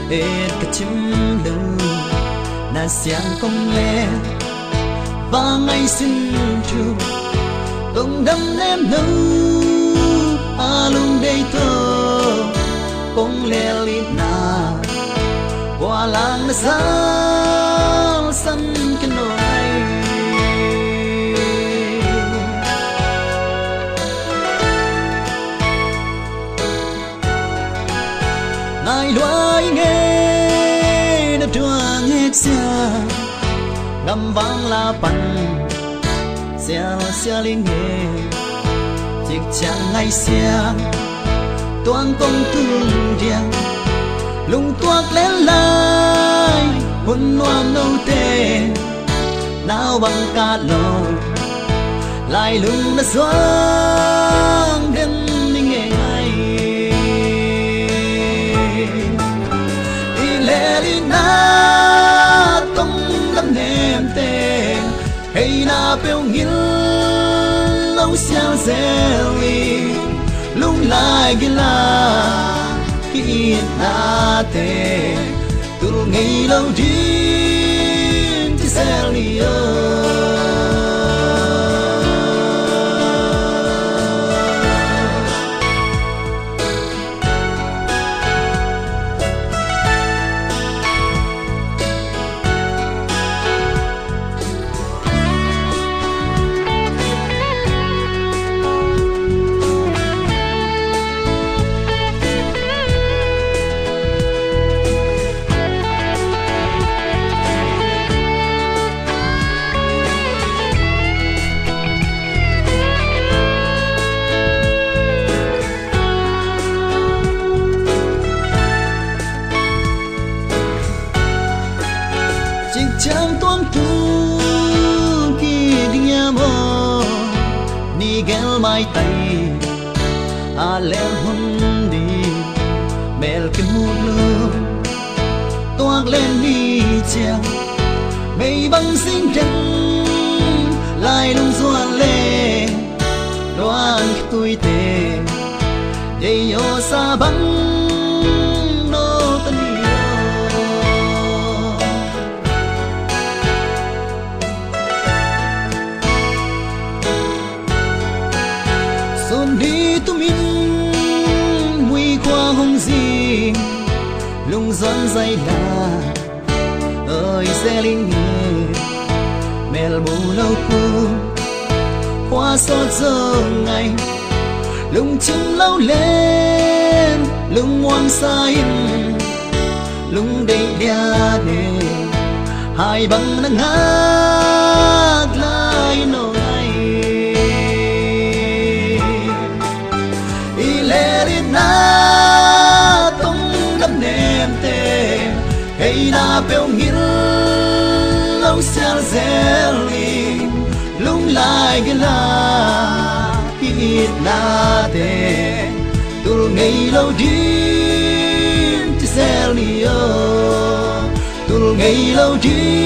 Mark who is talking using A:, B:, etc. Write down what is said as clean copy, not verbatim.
A: hết cả chim lưu na xiang công lệ và ngày sinh trù tung đâm em nâu alung đây thơ công lệ lít na qua làng na sao sân cái nồi ai đói nghe nó chuang hết xa ngâm vang la pan xe linh nghề chiếc chàng ngày xe toan công thương riêng lung toát lên lại hôn loan nâu tê nào bằng cả lầu lại lung đã xoang đến những ngày ngày đi lệ đi na tung đâm nêm tê hay na bèo nghiến lâu xeo deli lung lại gila khi na tê từ ngày lâu đi thì sẽ li chẳng toan tu kia đi nhà mơ ni gel mai tay lem hôn đi mel cái mút lương toan lên đi chèo mây băng xinh trắng lại lung xuân lệ đoan tôi tê dây yo xa băng đi tu min mùi qua hồng gì lung giòn dây là ơi xe linh nghề mèo bù lâu cu hoa xót giờ ngày lung chim lâu lên lung ngoan say lung đầy đia đề hai băng nắng hát lại nỗi na tung đâm nêm tê hay na bèo nghiến lâu xeo deli lung lại cái là khi na tê từ ngày lâu đi thì sẽ li từ ngày lâu đi